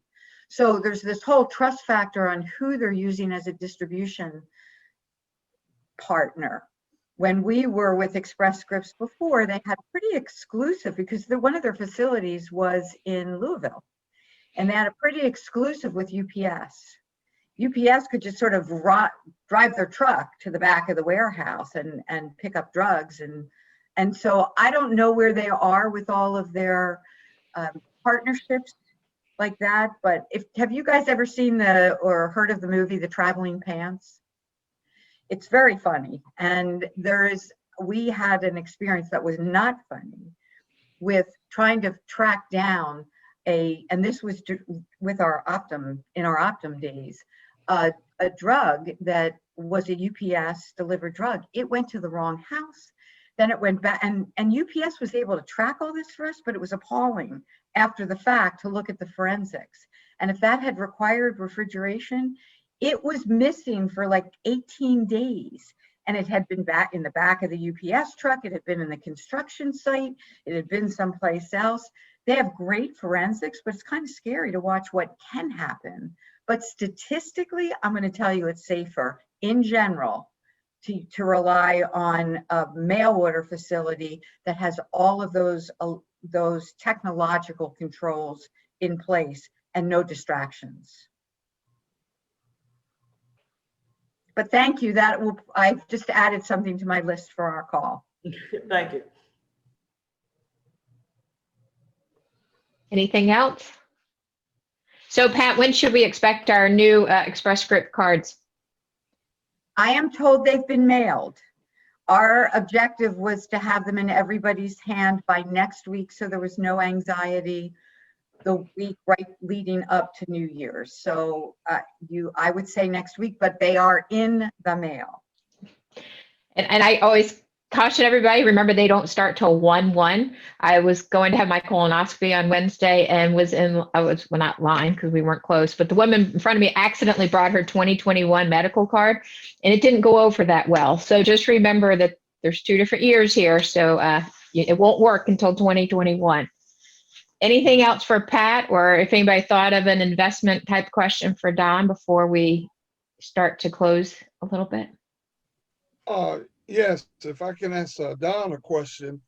So there's this whole trust factor on who they're using as a distribution partner. When we were with Express Scripts before, they had pretty exclusive, because one of their facilities was in Louisville, and they had a pretty exclusive with UPS. UPS could just sort of drive their truck to the back of the warehouse and pick up drugs. And so I don't know where they are with all of their partnerships like that. But have you guys ever seen or heard of the movie The Traveling Pants? It's very funny. And we had an experience that was not funny with trying to track down and this was with our in our Optum days, a drug that was a UPS delivered drug. It went to the wrong house. Then it went back, and UPS was able to track all this for us, but it was appalling after the fact to look at the forensics. And if that had required refrigeration, it was missing for like 18 days. And it had been back in the back of the UPS truck. It had been in the construction site. It had been someplace else. They have great forensics, but it's kind of scary to watch what can happen. But statistically, I'm going to tell you it's safer in general to rely on a mail order facility that has all of those technological controls in place and no distractions. But thank you. I've just added something to my list for our call. Thank you. Anything else? So Pat, when should we expect our new Express Script cards? I am told they've been mailed. Our objective was to have them in everybody's hand by next week, so there was no anxiety the week right leading up to New Year's. So I would say next week, but they are in the mail. And I always caution everybody, remember they don't start till 1/1. I was going to have my colonoscopy on Wednesday and well, not lying because we weren't close, but the woman in front of me accidentally brought her 2021 medical card and it didn't go over that well. So just remember that there's 2 different years here. So it won't work until 2021. Anything else for Pat, or if anybody thought of an investment type question for Don before we start to close a little bit? Yes, if I can ask Don a question.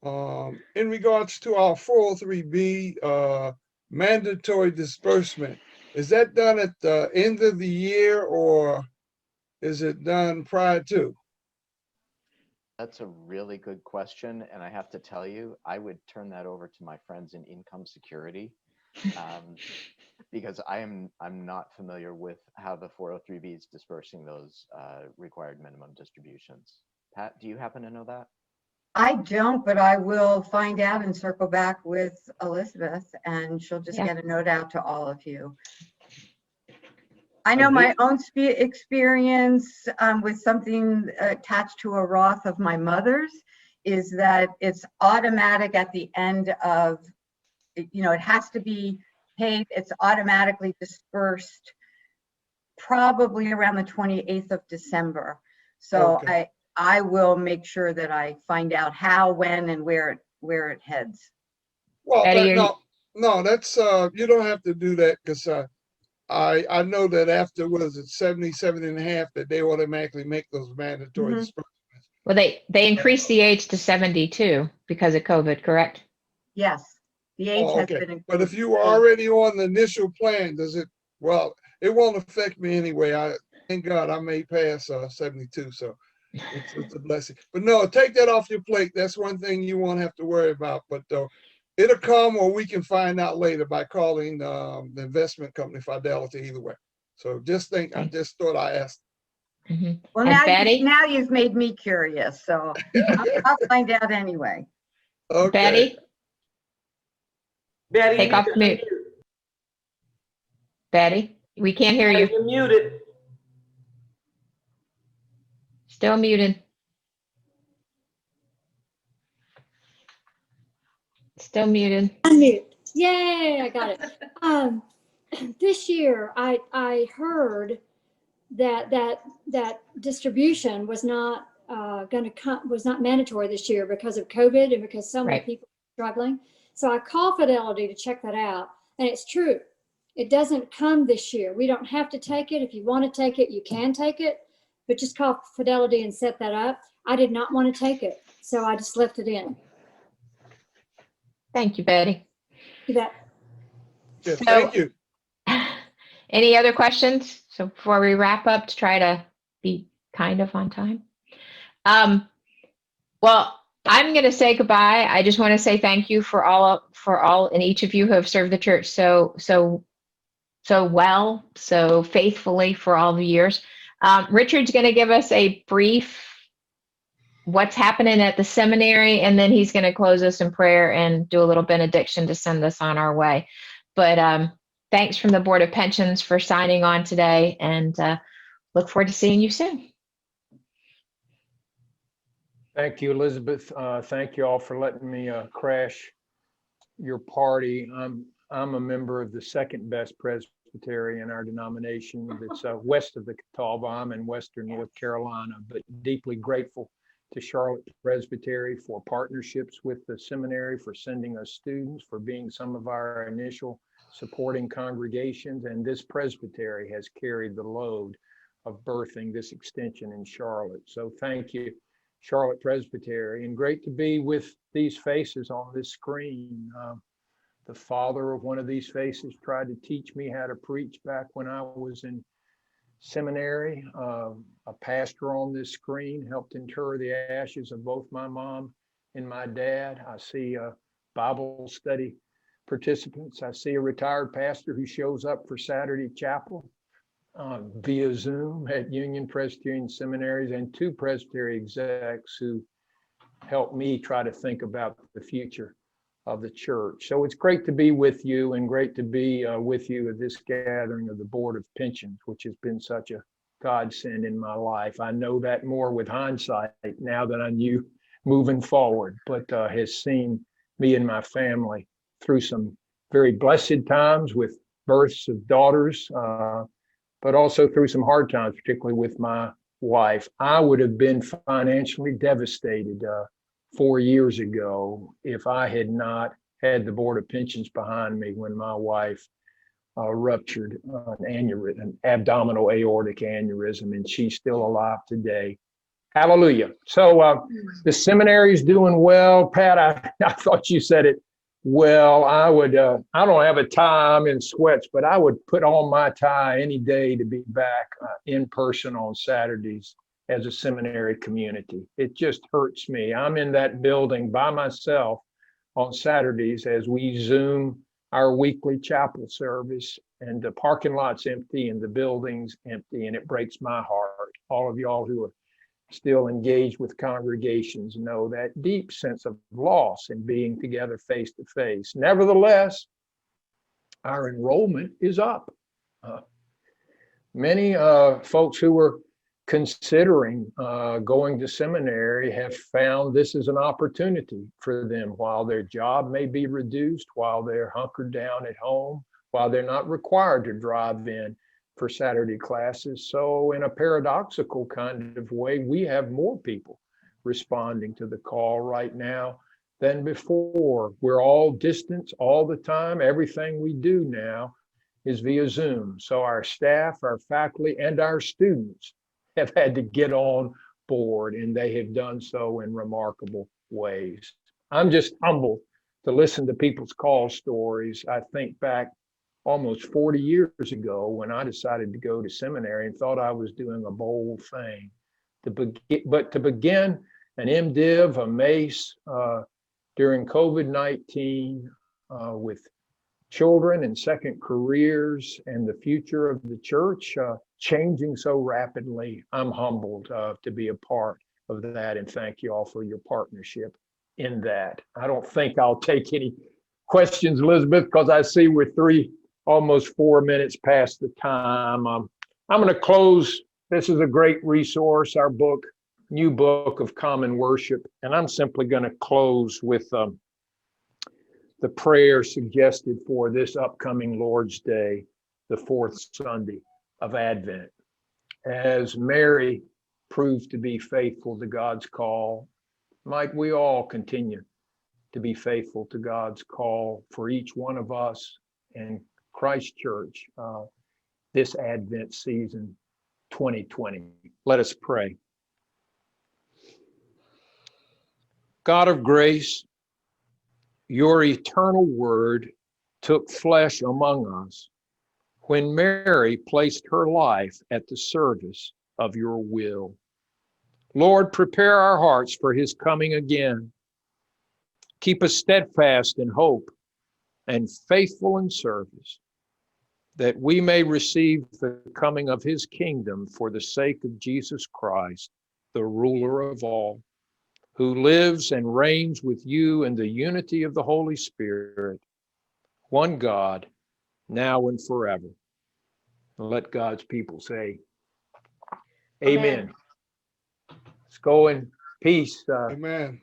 In regards to our 403B mandatory disbursement, is that done at the end of the year or is it done prior to? That's a really good question. And I have to tell you, I would turn that over to my friends in income security because I'm not familiar with how the 403B is dispersing those required minimum distributions. Pat, do you happen to know that? I don't, but I will find out and circle back with Elizabeth and she'll just get a note out to all of you. I know my own experience with something attached to a Roth of my mother's is that it's automatic at the end of, it has to be paid. It's automatically dispersed probably around the 28th of December. So Okay. I will make sure that I find out how, when, and where it heads. Well, Eddie, no, that's you don't have to do that because I know that after what is it 77 and a half that they automatically make those mandatory disbursements. well, they increased the age to 72 because of COVID, correct? Yes, the age has Okay. been increased. But if you were already on the initial plan, well, it won't affect me anyway. Thank God I may pass 72, so it's a blessing. But no, take that off your plate. That's one thing you won't have to worry about. But it'll come, or we can find out later by calling the investment company Fidelity either way. So I just thought I asked. Mm-hmm. Well, now you've made me curious, so I'll find out anyway. Okay. Betty, Take off mute. Betty, we can't hear you. You're muted. Still muted. Still muted. Unmute. Yay, I got it. This year, I heard that distribution was not was not mandatory this year because of COVID and because so many people are struggling. So I called Fidelity to check that out, and it's true. It doesn't come this year. We don't have to take it. If you want to take it, you can take it, but just call Fidelity and set that up. I did not want to take it, so I just left it in. Thank you, Betty. You bet. Yeah, thank you. Any other questions? So before we wrap up, to try to be kind of on time. Well, I'm going to say goodbye. I just want to say thank you for all and each of you who have served the church so well, so faithfully for all the years. Richard's going to give us a brief what's happening at the seminary, and then he's going to close us in prayer and do a little benediction to send us on our way. But thanks from the Board of Pensions for signing on today, and look forward to seeing you soon. Thank you, Elizabeth. Thank you all for letting me crash your party. I'm a member of the second best presbytery in our denomination that's west of the Catawba. I'm in Western North Carolina, but deeply grateful to Charlotte Presbytery for partnerships with the seminary, for sending us students, for being some of our initial supporting congregations. And this presbytery has carried the load of birthing this extension in Charlotte. So thank you, Charlotte Presbytery, and great to be with these faces on this screen. The father of one of these faces tried to teach me how to preach back when I was in seminary. A pastor on this screen helped inter the ashes of both my mom and my dad. I see Bible study participants. I see a retired pastor who shows up for Saturday chapel via Zoom at Union Presbyterian Seminaries, and 2 presbytery execs who helped me try to think about the future of the church. So it's great to be with you, and great to be with you at this gathering of the Board of Pensions, which has been such a godsend in my life. I know that more with hindsight now than I knew moving forward, but has seen me and my family through some very blessed times with births of daughters, but also through some hard times, particularly with my wife. I would have been financially devastated 4 years ago if I had not had the Board of Pensions behind me when my wife ruptured an abdominal aortic aneurysm, and she's still alive today. Hallelujah. So the seminary is doing well. Pat, I thought you said it well. I don't have a tie, I'm in sweats, but I would put on my tie any day to be back in person on Saturdays as a seminary community. It just hurts me. I'm in that building by myself on Saturdays as we Zoom our weekly chapel service, and the parking lot's empty and the building's empty, and it breaks my heart. All of y'all who are still engaged with congregations know that deep sense of loss in being together face to face. Nevertheless, our enrollment is up. Many folks who were considering going to seminary have found this is an opportunity for them while their job may be reduced, while they're hunkered down at home, while they're not required to drive in for Saturday classes. So in a paradoxical kind of way, we have more people responding to the call right now than before. We're all distance all the time. Everything we do now is via Zoom. So our staff, our faculty, and our students have had to get on board, and they have done so in remarkable ways. I'm just humbled to listen to people's call stories. I think back almost 40 years ago when I decided to go to seminary and thought I was doing a bold thing. But to begin an MDiv, a MACE during COVID-19 with children and second careers and the future of the church changing so rapidly, I'm humbled to be a part of that, and thank you all for your partnership in that. I don't think I'll take any questions, Elizabeth, because I see we're almost 4 minutes past the time. I'm going to close. This is a great resource, our book, New Book of Common Worship, and I'm simply going to close with the prayer suggested for this upcoming Lord's Day, the 4th Sunday of Advent. As Mary proved to be faithful to God's call, might we all continue to be faithful to God's call for each one of us and Christ Church this Advent season 2020. Let us pray. God of grace, your eternal word took flesh among us when Mary placed her life at the service of your will. Lord, prepare our hearts for his coming again. Keep us steadfast in hope and faithful in service, that we may receive the coming of his kingdom for the sake of Jesus Christ, the ruler of all, who lives and reigns with you in the unity of the Holy Spirit, one God, now and forever. And let God's people say, Amen. Let's go in peace. Amen.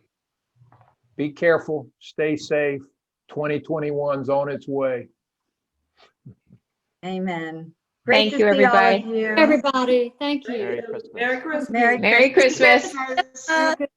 Be careful. Stay safe. 2021's on its way. Amen. Thank Great to you, see all of everybody. you. Everybody, thank you. Merry Christmas. Merry Christmas. Merry Merry Christmas. Christmas. Merry